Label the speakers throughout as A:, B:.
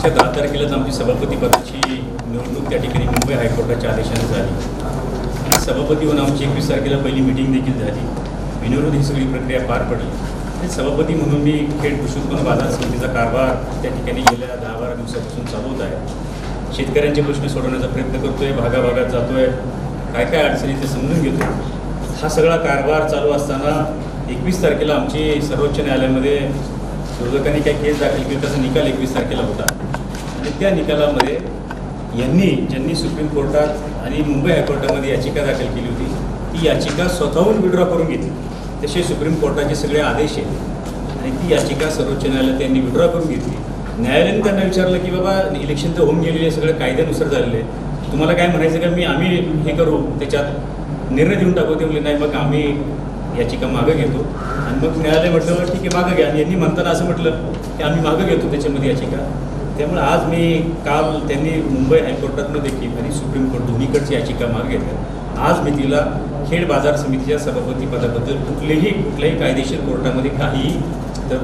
A: मागच्या 10 तारखेलाच आमची सभापती पदाची निवडणूक त्या ठिकाणी मुंबई हायकोर्टाच्या आदेशाने झाली आणि सभापती होऊन आमची 21 तारखेला पहिली मिटिंग देखील झाली. बिनविरोध ही सगळी प्रक्रिया पार पडली आणि सभापती म्हणून मी खेड कृषी उत्पन्न बाजार समितीचा कारभार त्या ठिकाणी गेल्या 10-12 दिवसापासून चालवत आहे. शेतकऱ्यांचे प्रश्न सोडवण्याचा प्रयत्न करतो आहे, भागाभागात जातो आहे, काय काय अडचणी ते समजून घेतो. हा सगळा कारभार चालू असताना 21 तारखेला आमची सर्वोच्च न्यायालयामध्ये विरोधकांनी काय केस दाखल केली, त्याचा निकाल 21 तारखेला होता आणि त्या निकालामध्ये ज्यांनी सुप्रीम कोर्टात आणि मुंबई हायकोर्टामध्ये याचिका दाखल केली होती ती याचिका स्वतःहून विड्रॉ करून घेतली. तसे सुप्रीम कोर्टाचे सगळे आदेश आहेत आणि ती याचिका सर्वोच्च न्यायालयात त्यांनी विड्रॉ करून घेतली. न्यायालयाने त्यांना विचारलं की बाबा इलेक्शन तर होऊन गेलेले, सगळं कायद्यानुसार झालेलं आहे, तुम्हाला काय म्हणायचं का आम्ही हे करू, त्याच्यात निर्णय देऊन टाकू. ते म्हणले नाही, मग आम्ही याचिका मागं घेतो. आणि मग न्यायालय म्हटलं ठीक आहे मागं घ्या. आणि यांनी म्हणताना असं म्हटलं की आम्ही मागं घेतो त्याच्यामध्ये याचिका. त्यामुळे आज काल त्यांनी मुंबई हायकोर्टातनं देखील आणि सुप्रीम कोर्ट दोन्हीकडची याचिका मागं घेतल्या. आज मी तिला खेड बाजार समितीच्या सभापती पदाबद्दल कुठल्याही कायदेशीर कोर्टामध्ये काही तर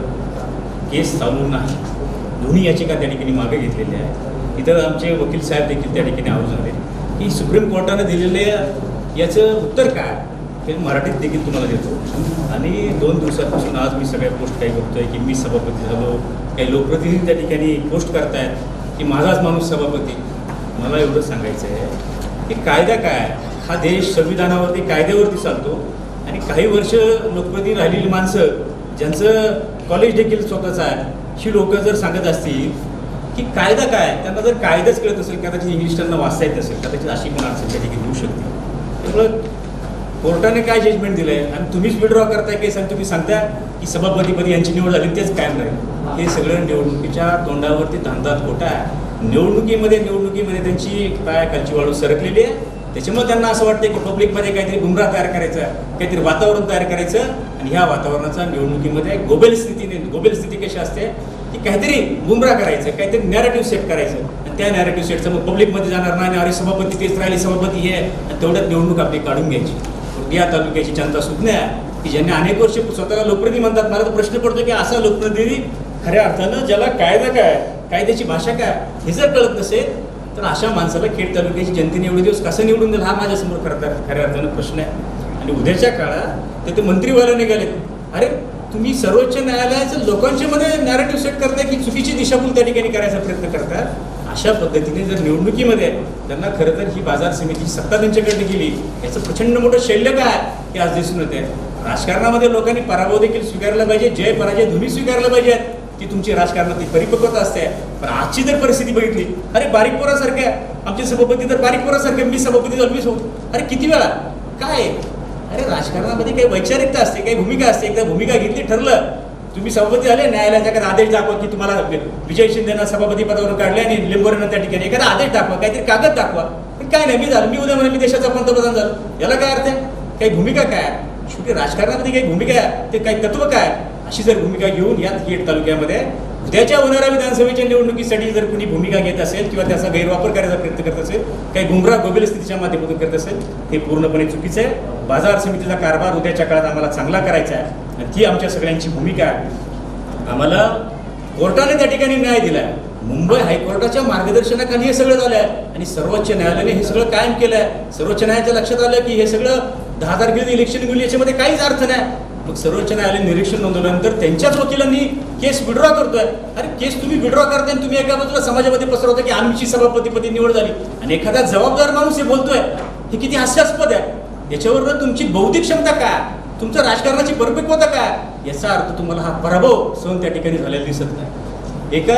A: केस चालू नाही. दोन्ही याचिका त्या ठिकाणी मागे घेतलेल्या आहेत. इतर आमचे वकील साहेब देखील त्या ठिकाणी आवर्जून झाले की सुप्रीम कोर्टाने दिलेले याचं उत्तर काय हे मराठीत देखील तुम्हाला देतो. आणि 2 दिवसापासून आज मी सगळ्या पोस्ट काही बघतोय की मी सभापती झालो, काही लोकप्रतिनिधी त्या ठिकाणी पोस्ट करतायत की माझाच माणूस सभापती. मला एवढं सांगायचं आहे की कायदा काय, हा देश संविधानावरती कायद्यावरती चालतो. आणि काही वर्ष लोकप्रतिनिधी राहिलेली माणसं ज्यांचं कॉलेज देखील स्वतःचं आहे, ही लोक जर सांगत असतील की कायदा काय, त्यांना जर कायदाच कळत असेल, कदाचित इंग्लिश त्यांना वाचता येत असेल, कदाचित अशी पण अडचण त्या ठिकाणी होऊ शकते. त्यामुळं कोर्टाने काय जजमेंट दिलं आहे आणि तुम्हीच विड्रॉ करताय केस आणि तुम्ही सांगता की सभापतीपदी यांची निवड झाली तेच कायम राहील. हे सगळं निवडणुकीच्या तोंडावरती धांदात खोटा आहे. निवडणुकीमध्ये त्यांची खालची वाळू सरकलेली आहे. त्याच्यामुळे त्यांना असं वाटतं की पब्लिकमध्ये काहीतरी गुमराह तयार करायचं, काहीतरी वातावरण तयार करायचं आणि ह्या वातावरणाचा निवडणुकीमध्ये गोबेल स्थिती कशी असते की काहीतरी गुमराह करायचं, काहीतरी नॅरेटिव्ह सेट करायचं आणि त्या नॅरेटिव्ह सेटचं मग पब्लिकमध्ये जाणार नाही. अरे सभापती तेच राहिले, सभापती हे, आणि तेवढ्यात निवडणूक आपली काढून घ्यायची. या तालुक्याची जनता सुज्ञ आहे की ज्यांनी अनेक वर्ष स्वतःला लोकप्रतिनिधी म्हणतात. मला तर प्रश्न पडतो की असा लोकप्रतिनिधी खऱ्या अर्थानं ज्याला कायदा काय, कायद्याची भाषा काय हे जर कळत नसेल तर अशा माणसाला खेड तालुक्याची जनतेने एवढे दिवस कसं निवडून दिलं, हा माझ्यासमोर खऱ्या अर्थानं प्रश्न आहे. आणि उद्याच्या काळात ते मंत्री व्हायला निघाले. अरे तुम्ही सर्वोच्च न्यायालयाचं लोकांच्या मध्ये नॅरेटिव्ह सेट करताय की चुकीची दिशाभूल त्या ठिकाणी करायचा प्रयत्न करतात. अशा पद्धतीने जर निवडणुकीमध्ये त्यांना खरं तर ही बाजार समितीची सत्ता त्यांच्याकडे गेली याचं प्रचंड मोठं शैल्य काय हे आज दिसून येते. राजकारणामध्ये लोकांनी पराभव देखील स्वीकारला पाहिजे, जय पराजय दोन्ही स्वीकारलं पाहिजेत. ती तुमची राजकारणातली परिपक्वता असते. पण आजची जर परिस्थिती बघितली, अरे बारीक पोरासारख्या आमचे सभापती तर बारीक पोरासारखे, मी सभापती झालो, मी अरे किती वेळा काय. अरे राजकारणामध्ये काही वैचारिकता असते, काही भूमिका असते. एकदा भूमिका घेतली, ठरलं, तुम्ही सभापती झाले, न्यायालयाचा एखादा आदेश दाखवा की तुम्हाला विजय शिंदेना सभापती पदावरून काढले आणि लिंबोरेनं त्या ठिकाणी एखादा आदेश दाखवा, काहीतरी कागद दाखवा. पण काय नाही, मी झालं, मी उद्या म्हणे मी देशाचा पंतप्रधान झालो, याला काय अर्थ आहे. काही भूमिका काय, शेवटी राजकारणामध्ये काही भूमिका आहे, ते काही तत्व काय, अशी जर भूमिका घेऊन या खेड तालुक्यामध्ये उद्याच्या होणाऱ्या विधानसभेच्या निवडणुकीसाठी जर कुणी भूमिका घेत असेल किंवा त्याचा गैरवापर करायचा प्रयत्न करत असेल, काही गुमराह गोबेल स्थितीच्या माध्यमातून करत असेल, हे पूर्णपणे चुकीचं आहे. बाजार समितीचा कारभार उद्याच्या काळात आम्हाला चांगला करायचा आहे आणि ती आमच्या सगळ्यांची भूमिका आहे. आम्हाला कोर्टाने त्या ठिकाणी न्याय दिला आहे. मुंबई हायकोर्टाच्या मार्गदर्शनाखाली हे सगळं झालं आहे आणि सर्वोच्च न्यायालयाने हे सगळं कायम केलं आहे. सर्वोच्च न्यायालयाच्या लक्षात आलं की हे सगळं 10 तारखेला इलेक्शन गेली, याच्यामध्ये काहीच अर्थ नाही. मग सर्वोच्च न्यायालयाने निरीक्षण नोंदवल्यानंतर त्यांच्याच वकिलांनी केस विड्रॉ करतोय. अरे केस तुम्ही विड्रॉ करताय आणि तुम्ही एका बाजूला समाजामध्ये पसरवता की आमची सभापतीपदी निवड झाली आणि एखादा जबाबदार माणूस हे बोलतोय, हे किती हास्यास्पद आहे. याच्यावर तुमची बौद्धिक क्षमता काय, तुमचं राजकारणाची परिपक्वता काय, याचा अर्थ तुम्हाला हा पराभव सहन त्या ठिकाणी झालेला दिसत नाही. एका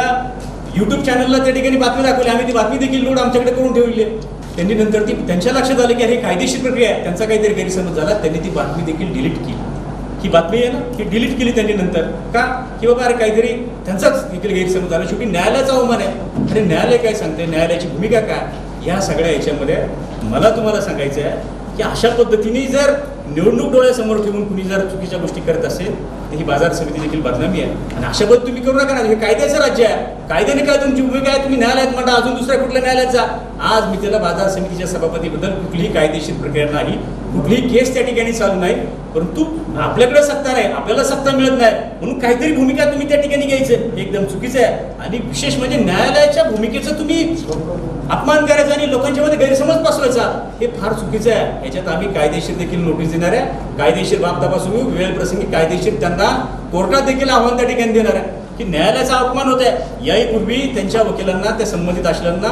A: YouTube चॅनलला त्या ठिकाणी बातमी दाखवली, आम्ही ती बातमी देखील लोड आमच्याकडे करून ठेवली आहे. त्यांनी नंतर ती त्यांच्या लक्षात आलं की अरे कायदेशीर प्रक्रिया आहे, त्यांचा काहीतरी गैरसमज झाला, त्यांनी ती बातमी देखील डिलीट केली. ही बातमी आहे ना, ही डिलीट केली त्यांनी नंतर का की बाबा अरे काहीतरी त्यांचाच देखील गैरसमज झाला. शेवटी न्यायालयाचा अवमान आहे. अरे न्यायालय काय सांगते, न्यायालयाची भूमिका काय, या सगळ्या याच्यामध्ये मला तुम्हाला सांगायचं आहे की अशा पद्धतीने जर निवडणूक डोळ्यासमोर ठेवून कुणी जर चुकीच्या गोष्टी करत असेल तर ही बाजार समिती देखील बदनामी आहे. आणि अशा पद्धत तुम्ही करू नका ना. हे कायद्याचं राज्य आहे. कायद्याने काय तुमची भूमिका आहे? तुम्ही न्यायालयात म्हणता, अजून दुसऱ्या कुठल्या न्यायालयात जा. आज मी त्याला बाजार समितीच्या सभापतीबद्दल कुठलीही कायदेशीर प्रक्रिया नाही, कुठलीही केस त्या ठिकाणी चालू नाही. परंतु आपल्याकडे सत्ता नाही, आपल्याला सत्ता मिळत नाही म्हणून काहीतरी भूमिका तुम्ही त्या ठिकाणी घ्यायचं हे एकदम चुकीचं आहे. आणि विशेष म्हणजे न्यायालयाच्या भूमिकेचं तुम्ही अपमान करायचा आणि लोकांच्या मध्ये गैरसमज पसरवायचा हे फार चुकीचं आहे. याच्यात आम्ही कायदेशीर देखील नोटीस देणार आहे. कायदेशीर बाब तपासून घेऊ. वेळ प्रसंगी कायदेशीर त्यांना कोर्टात देखील आव्हान त्या ठिकाणी देणार आहे की न्यायालयाचा अपमान होत आहे. याही पूर्वी त्यांच्या वकिलांना, त्या संबंधित असलेल्यांना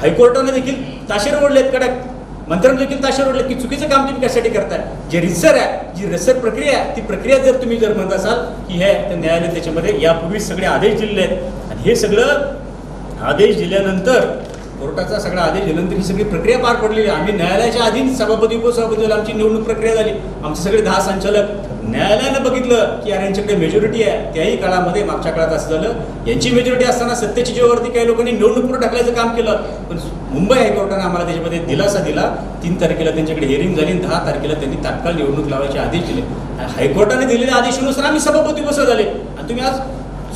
A: हायकोर्टाने देखील ताशेरे ओढलेत, कडक मंत्र्यांनी देखील ताशेरे ओढले की चुकीचं काम तुम्ही कशासाठी करताय. जे रिसर आहे, जी रिसर प्रक्रिया आहे, ती प्रक्रिया जर तुम्ही जर म्हणत असाल की हे तर न्यायालय त्याच्यामध्ये यापूर्वीच सगळे आदेश दिलेले आहेत आणि हे सगळं आदेश दिल्यानंतर, कोर्टाचा सगळा आदेश दिल्यानंतर ही सगळी प्रक्रिया पार पडलेली आहे. आम्ही न्यायालयाच्या अधीन सभापती उपसभापतीला आमची निवडणूक प्रक्रिया झाली. आमचे सगळे 10 संचालक न्यायालयानं बघितलं की यार यांच्याकडे मेजॉरिटी आहे. त्याही काळामध्ये, मागच्या काळात असं झालं, यांची मेजॉरिटी असताना सत्तेच्या जीवावरती काही लोकांनी निवडणूक पुढे ढकलायचं काम केलं. पण मुंबई हायकोर्टाने आम्हाला त्याच्यामध्ये दिलासा दिला. 3 तारखेला त्यांच्याकडे हिअरिंग झाली, 10 तारखेला त्यांनी तात्काळ निवडणूक लावायचे आदेश दिले. हायकोर्टाने दिलेल्या आदेशानुसार आम्ही सभापती उपस्थित झाले. आणि तुम्ही आज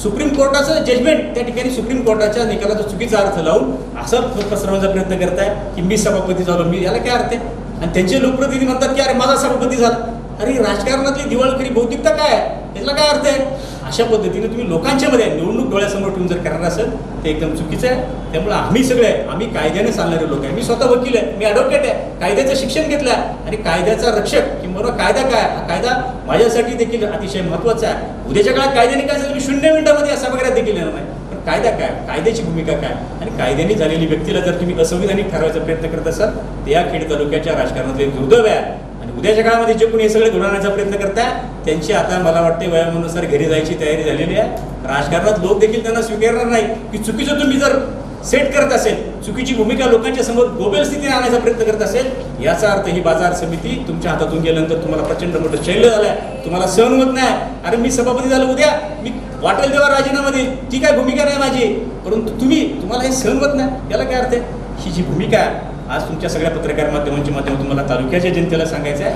A: सुप्रीम कोर्टाचं जजमेंट त्या ठिकाणी सुप्रीम कोर्टाच्या निकालाचा चुकीचा अर्थ लावून असं पसरवण्याचा प्रयत्न करताय की मी सभापती झालो, मी याला काय अर्थ आहे. आणि त्यांचे लोकप्रतिनिधी म्हणतात की अरे माझा सभापती झाला. अरे राजकारणातली दिवाळखोरी बौद्धिकता काय आहे, याला काय अर्थ आहे. अशा पद्धतीने तुम्ही लोकांच्या मध्ये निवडणूक डोळ्यासमोर ठेवून जर करणार असेल ते एकदम चुकीचं आहे. त्यामुळे आम्ही सगळे, आम्ही कायद्याने चालणारे लोक आहे. मी स्वतः वकील आहे, मी ॲडव्होकेट आहे, कायद्याचं शिक्षण घेतलं आहे आणि कायद्याचा रक्षक किंवा कायदा काय, हा कायदा माझ्यासाठी देखील अतिशय महत्त्वाचा आहे. उद्याच्या काळात कायद्याने काय झालं मी 0 मिनिटामध्ये असा वगैरे देखील येणार नाही. पण कायदा काय, कायद्याची भूमिका काय आणि कायद्याने झालेली व्यक्तीला जर तुम्ही असंविधानिक ठरवायचा प्रयत्न करत असाल तर या खेड तालुक्याच्या राजकारणातले दुर्दैव आहे. उद्याच्या काळामध्ये जे कोणी हे सगळे घडवण्याचा प्रयत्न करताय त्यांची आता मला वाटते वयानुसार घरी जायची तयारी झालेली आहे. राजकारणात लोक देखील त्यांना स्वीकारणार नाही की चुकीचं तुम्ही जर सेट करत असेल, चुकीची भूमिका लोकांच्या समोर गोबेल स्थितीने आणण्याचा प्रयत्न करत असेल, याचा अर्थ ही बाजार समिती तुमच्या हातातून गेल्यानंतर तुम्हाला प्रचंड मोठं शैल्य झालंय, तुम्हाला सहन होत नाही. अरे मी सभापती झालो, उद्या मी वाटेल तेव्हा राजीनामा देईल, ती काय भूमिका नाही माझी. परंतु तुम्हाला हे सहन होत नाही, याला काय अर्थ आहे. ही जी भूमिका आहे आज तुमच्या सगळ्या पत्रकार माध्यमांच्या माध्यमातून मला तालुक्याच्या जनतेला सांगायचं आहे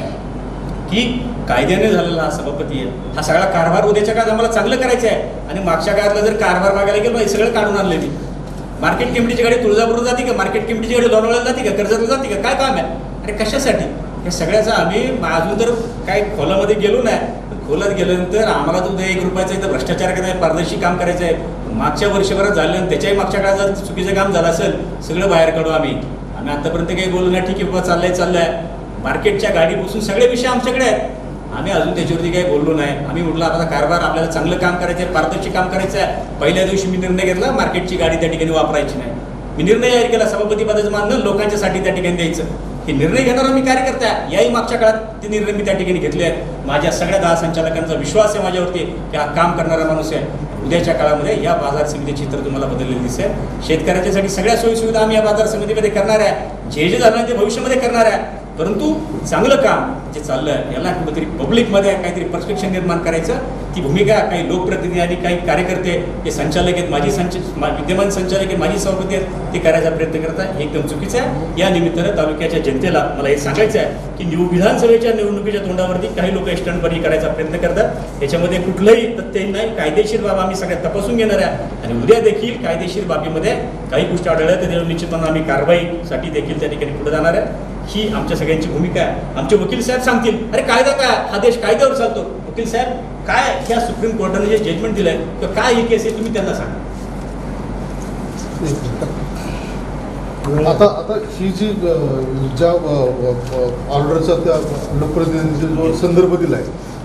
A: की कायद्याने झालेला हा सभापती आहे. हा सगळा कारभार उद्याच्या काळात आम्हाला चांगलं करायचं आहे. आणि मागच्या काळातला जर कारभार बघायला गेलो हे सगळं काढून आणलं मी. मार्केट कमिटीची गाडी तुळजापूरला जाते का, मार्केट कमिटीची गाडी लोणावळ्याला जाते का, कर्जतला जाते का, काय काम आहे. अरे कशासाठी हे सगळ्याचा आम्ही अजून तर काय खोलामध्ये गेलो नाही. खोलात गेल्यानंतर आम्हाला तर उद्या 1 रुपयाचा इथं भ्रष्टाचार करायचा आहे, पारदर्शी काम करायचं आहे. मागच्या वर्षभरात झालं त्याच्याही मागच्या काळात जर चुकीचं काम झालं असेल सगळं बाहेर काढू आम्ही आतापर्यंत काही बोलू नाही. ठीक आहे बाबा, चाललंय. मार्केटच्या गाडी बसून सगळे विषय आमच्याकडे आहेत. आम्ही अजून त्याच्यावरती काही बोललो नाही. आम्ही म्हटलं आता कारभार आपल्याला चांगलं काम करायचं आहे, पारदर्शी काम करायचं आहे. पहिल्या दिवशी मी निर्णय घेतला मार्केटची गाडी त्या ठिकाणी वापरायची नाही. मी निर्णय जाहीर केला सभापती पदाचं मानणं लोकांच्यासाठी त्या ठिकाणी द्यायचं. हे निर्णय घेणारा मी कार्यकर्ता आहे. याही मागच्या काळात ते निर्णय मी त्या ठिकाणी घेतले आहेत. माझ्या सगळ्या 10 संचालकांचा विश्वास आहे माझ्यावरती की हा काम करणारा माणूस आहे. उद्याच्या काळामध्ये या बाजार समितीचे चित्र तुम्हाला बदललेलं दिसेल. शेतकऱ्यांच्यासाठी सगळ्या सोयीसुविधा आम्ही या बाजार समितीमध्ये करणार आहे. जे झालं ते भविष्यामध्ये करणार आहे. परंतु चांगलं काम जे चाललं आहे याला कुठेतरी पब्लिकमध्ये काहीतरी परस्पेक्शन निर्माण करायचं, ती भूमिका काही लोकप्रतिनिधी आणि काही कार्यकर्ते जे संचालक आहेत, विद्यमान संचालक आहेत, माजी सभापती आहेत, ते करायचा प्रयत्न करतात. हे एकदम चुकीचं आहे. या निमित्तानं तालुक्याच्या जनतेला मला हे सांगायचं आहे की विधानसभेच्या निवडणुकीच्या तोंडावरती काही लोक स्टंटबाजी करायचा प्रयत्न करतात. याच्यामध्ये कुठलंही तथ्य नाही. कायदेशीर बाब आम्ही सगळ्या तपासून घेणार आहे आणि उद्या देखील कायदेशीर बाबीमध्ये काही गोष्टी आढळल्या तर निश्चितपणे आम्ही कारवाईसाठी देखील त्या ठिकाणी पुढे जाणार आहे. ही आमच्या सगळ्यांची भूमिका आहे. आमचे वकील साहेब सांगतील अरे कायदा काय, हा देश कायद्यावर चालतो. वकील साहेब काय ह्या सुप्रीम कोर्टाने जे जजमेंट दिलंय तर काय ही केस आहे तुम्ही त्यांना सांगा.
B: आता ही जी ज्या ऑर्डरचा त्या लोकप्रतिनिधींनी जो संदर्भ दिलाय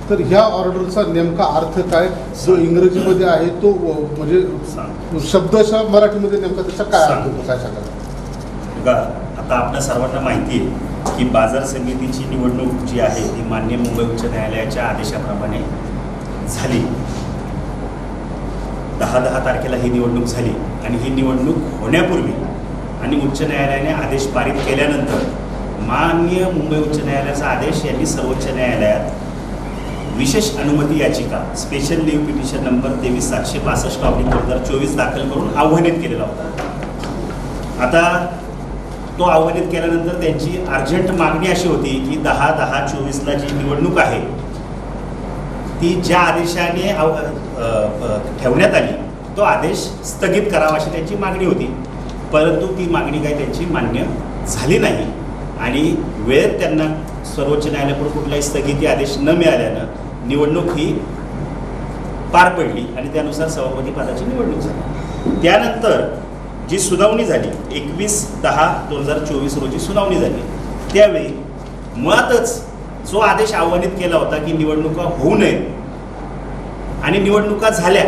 B: तर ह्या ऑर्डरचा नेमका अर्थ काय, जो इंग्रजीमध्ये आहे तो म्हणजे शब्दशः मराठीमध्ये नेमका त्याचा काय अर्थ होतो, काय सांगा.
C: आता आपल्या सर्वांना माहिती आहे की बाजार समितीची निवडणूक जी आहे ती माननीय मुंबई उच्च न्यायालयाच्या आदेशाप्रमाणे झाली. 10 तारखेला ही निवडणूक झाली आणि ही निवडणूक होण्यापूर्वी आणि उच्च न्यायालयाने आदेश पारित केल्यानंतर माननीय मुंबई उच्च न्यायालयाचा आदेश यांनी सर्वोच्च न्यायालयात विशेष अनुमती याचिका स्पेशल लीव्ह पिटिशन नंबर 23/762/2024 दाखल करून आव्हानित केलेला होता. आता तो आव्हानित केल्यानंतर त्यांची अर्जंट मागणी अशी होती की 10/10/24ला जी निवडणूक आहे ती ज्या आदेशाने ठेवण्यात आली तो आदेश स्थगित करावा अशी त्यांची मागणी होती. परंतु ती मागणी काही त्यांची मान्य झाली नाही आणि वेळेत त्यांना सर्वोच्च न्यायालयाकडून कुठलाही स्थगिती आदेश न मिळाल्यानं निवडणूक ही पार पडली आणि त्यानुसार सभापती पदाची निवडणूक झाली. त्यानंतर जी सुनावणी झाली 21/10/2024 रोजी सुनावणी झाली. त्यावेळी मुळातच जो आदेश आव्हानित केला होता की निवडणुका होऊ नयेत आणि निवडणुका झाल्या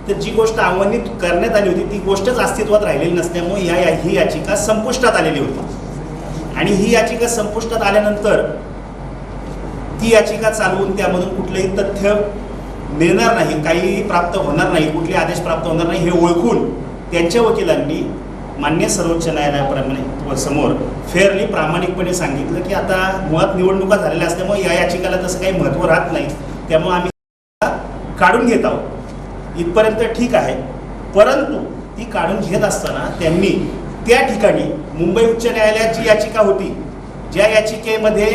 C: तर जी गोष्ट आव्हानित करण्यात आली होती ती गोष्टच अस्तित्वात राहिलेली नसल्यामुळे ही याचिका संपुष्टात आलेली होती आणि ही याचिका संपुष्टात आल्यानंतर ती याचिका चालवून त्यामधून कुठलंही तथ्य मिळणार नाही, काही प्राप्त होणार नाही, कुठले आदेश प्राप्त होणार नाही हे ओळखून त्यांच्या वकिलांनी मान्य सर्वोच्च न्यायालयाप्रमाणे समोर फेअरली प्रामाणिकपणे सांगितलं की आता मुळात निवडणुका झालेल्या असल्यामुळे या याचिकाला तसं काही महत्त्व राहत नाही, त्यामुळे आम्ही काढून घेत आहोत. इथपर्यंत ठीक आहे. परंतु ती काढून घेत असताना त्यांनी त्या ठिकाणी मुंबई उच्च न्यायालयात जी याचिका होती, ज्या याचिकेमध्ये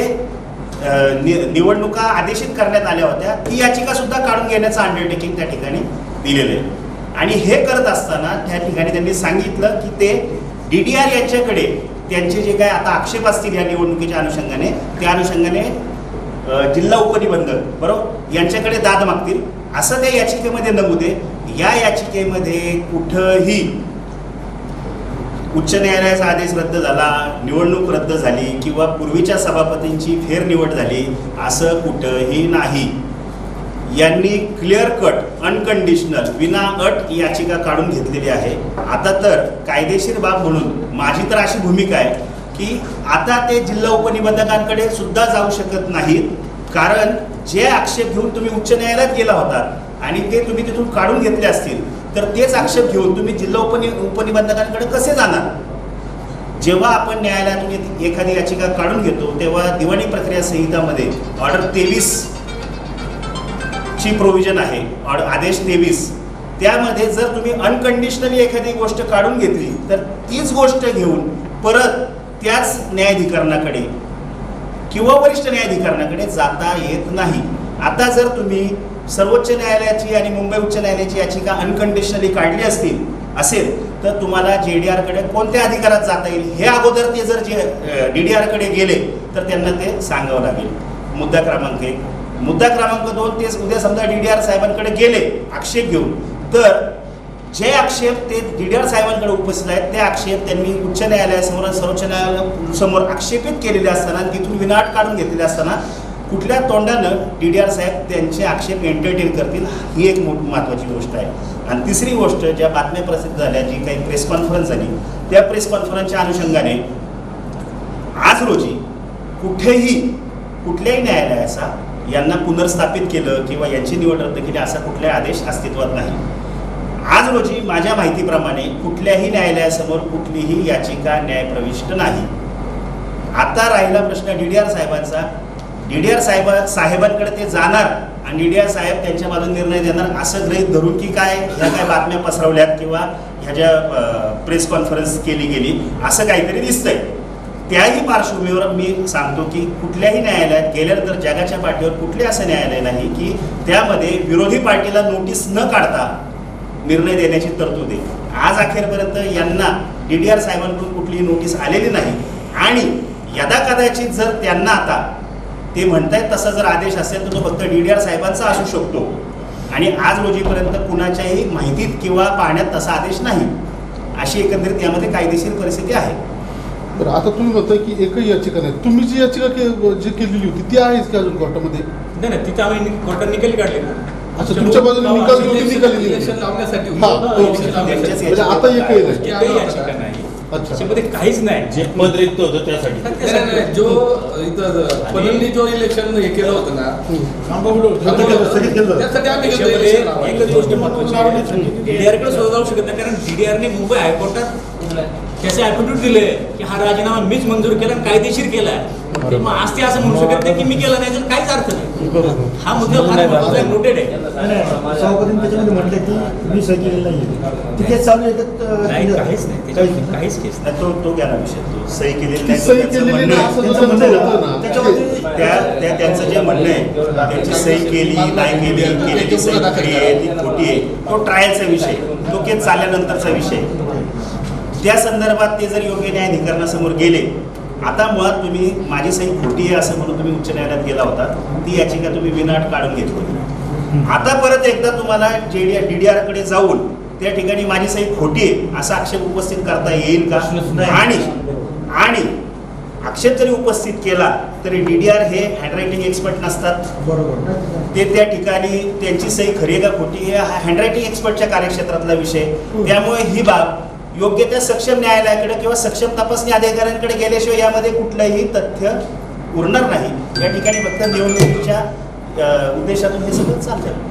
C: निवडणुका आदेशित करण्यात आल्या होत्या, ती याचिका सुद्धा काढून घेण्याचं अंडरटेकिंग त्या ठिकाणी दिलेलं आहे. आणि हे करत असताना त्या ठिकाणी त्यांनी सांगितलं की ते DDR यांच्याकडे त्यांचे जे काय आता आक्षेप असतील या निवडणुकीच्या अनुषंगाने त्या अनुषंगाने जिल्हा उपनिबंधक बरोबर यांच्याकडे दाद मागतील असं त्या याचिकेमध्ये नमूद आहे. या याचिकेमध्ये कुठंही उच्च न्यायालयाचा आदेश रद्द झाला, निवडणूक रद्द झाली किंवा पूर्वीच्या सभापतींची फेरनिवड झाली असं कुठंही नाही. यांनी क्लिअर कट अनकंडिशनल विना अट याचिका काढून घेतलेली आहे. आता तर कायदेशीर बाब म्हणून माझी तर अशी भूमिका आहे की आता ते जिल्हा उपनिबंधकांकडे सुद्धा जाऊ शकत नाहीत, कारण जे आक्षेप घेऊन तुम्ही उच्च न्यायालयात गेला होता आणि ते तुम्ही तिथून काढून घेतले असतील तर तेच आक्षेप घेऊन तुम्ही जिल्हा उपनिबंधकांकडे कसे जाणार. जेव्हा आपण न्यायालयातून एखादी याचिका काढून घेतो तेव्हा दिवाणी प्रक्रिया संहितामध्ये ऑर्डर 23 ची प्रोव्हिजन आहे, आदेश 23, त्यामध्ये जर तुम्ही अनकंडिशनली एखादी गोष्ट काढून घेतली तर तीच गोष्ट घेऊन परत त्याच न्यायाधिकरणाकडे किंवा वरिष्ठ न्यायाधिकरणाकडे जाता येत नाही. आता जर तुम्ही सर्वोच्च न्यायालयाची आणि मुंबई उच्च न्यायालयाची याचिका अनकंडिशनली काढली असेल तर तुम्हाला JDR कडे कोणत्या अधिकारात जाता येईल हे अगोदर ते जर DDR कडे गेले तर त्यांना ते सांगावं लागेल. मुद्दा क्रमांक 1. मुद्दा क्रमांक 2, ते उद्या समजा DDR साहेबांकडे गेले आक्षेप घेऊन तर जे आक्षेप ते DDR साहेबांकडे उपस्थित आहेत ते आक्षेप त्यांनी उच्च न्यायालयासमोर सर्वोच्च न्यायालयासमोर आक्षेपित केलेले असताना तिथून विनाट काढून घेतलेले असताना कुठल्या तोंडानं DDR साहेब त्यांचे आक्षेप एंटरटेन करतील ही एक महत्त्वाची गोष्ट आहे. आणि तिसरी गोष्ट, ज्या बातम्या प्रसिद्ध झाल्या, जी काही प्रेस कॉन्फरन्स झाली त्या प्रेस कॉन्फरन्सच्या अनुषंगाने आज रोजी कुठल्याही न्यायालयाचा यांना पुनर्स्थापित केलं किंवा यांची निवड रद्द केली असा कुठलाही आदेश अस्तित्वात नाही. आज रोजी माझ्या माहितीप्रमाणे कुठल्याही न्यायालयासमोर कुठलीही याचिका न्यायप्रविष्ट नाही. आता राहिला प्रश्न DDR साहेबांचा. DDR साहेबांकडे ते जाणार आणि DDR साहेब त्यांच्या बाजूने निर्णय देणार असं गृहीत धरून की काय ह्या काय बातम्या पसरवल्यात किंवा ह्या ज्या प्रेस कॉन्फरन्स केली गेली असं काहीतरी दिसतंय. त्याही पार्श्वभूमीवर मी सांगतो की कुठल्याही न्यायालयात गेल्यानंतर जगाच्या पाठीवर कुठले असं न्यायालय नाही की त्यामध्ये विरोधी पार्टीला नोटीस न काढता निर्णय देण्याची तरतूद आहे. आज अखेरपर्यंत यांना DDR साहेबांकडून कुठलीही नोटीस आलेली नाही आणि यदाकदाचित जर त्यांना आता ते म्हणतायत तसा जर आदेश असेल तर तो फक्त DDR साहेबांचा असू शकतो आणि आज रोजीपर्यंत कुणाच्याही माहितीत किंवा पाहण्यात तसा आदेश नाही. अशी एकंदरीत यामध्ये कायदेशीर परिस्थिती आहे.
B: बरं, आता तुम्ही म्हणताय की एकही याचिका नाही. तुम्ही जी याचिका जी केलेली होती ती आहेच का अजून कोर्टामध्ये?
A: नाही, तिथं आम्ही कोर्टात निकाल काढले ना.
B: अच्छा, तुमच्या बाजूने निकाल निकाली
D: इलेक्शन लावण्यासाठी
B: म्हणजे आता एकही नाही.
A: एकही याचिका नाही.
B: अच्छा,
A: त्याच्यामध्ये काहीच नाही.
E: जे पद रिक्त होतं त्यासाठी
D: जो इथं पदांनी जो इलेक्शन हे केलं होतं ना त्यासाठी आम्ही
A: त्याच्यामध्ये एकच गोष्ट महत्वाची आहे. DDR कडे सुद्धा जाऊ शकत नाही कारण DDR ने मुंबई हायकोर्टात त्याचे ॲफिडेव्हिट दिले की हा राजीनामा मीच मंजूर केला आणि कायदेशीर केला आहे. मग आज ते असं म्हणू शकत नाही की मी केला नाही तर काहीच अर्थ नाही. हा मुद्दा फार नोटेड आहे.
E: सभापतींनी त्याच्यामध्ये म्हटलं की मी सही केलेलं नाही तिथे चालू आहे
A: नाही, काहीच नाही त्याच्यामध्ये काहीच केस नाही.
C: नाही, तो गेला विषय. तो सही केलेली नाही,
B: सही
C: त्याचं
B: केलेली
C: म्हणणं
B: नाही
C: आहे.
B: असं
E: त्यांचं
B: जर
E: म्हणणं
B: होतं
E: आहे.
B: ना,
E: त्याच्यामध्ये
C: त्यांचं जे म्हणणं आहे त्यांची सही केली नाही केली केलेली सही खरी आहे ती खोटी आहे, तो ट्रायलचा विषय, तो केस चालल्यानंतरचा विषय. त्या संदर्भात ते जर योग्य न्यायाधिकरणासमोर गेले, आता मुळात तुम्ही माझी सही खोटी आहे असं म्हणून तुम्ही उच्च न्यायालयात गेला होता, ती याचिका तुम्ही विनाट काढून घेतली. आता परत एकदा तुम्हाला DDR कडे जाऊन त्या ठिकाणी माझी सही खोटी आहे असा आक्षेप उपस्थित करता येईल का? आणि आक्षेप जरी उपस्थित केला तरी DDR हे हँडरायटिंग एक्सपर्ट नसतात.
E: बरोबर
C: ते त्या ठिकाणी त्यांची सही खरी आहे का खोटी आहे हा हँडरायटिंग एक्सपर्टच्या कार्यक्षेत्रातला विषय. त्यामुळे ही बाब योग्य त्या सक्षम न्यायालयाकडे किंवा सक्षम तपासणी अधिकाऱ्यांकडे गेल्याशिवाय यामध्ये कुठलंही तथ्य उरणार नाही. या ठिकाणी फक्त निवडणुकीच्या उद्देशातून हे सगळं चालतं.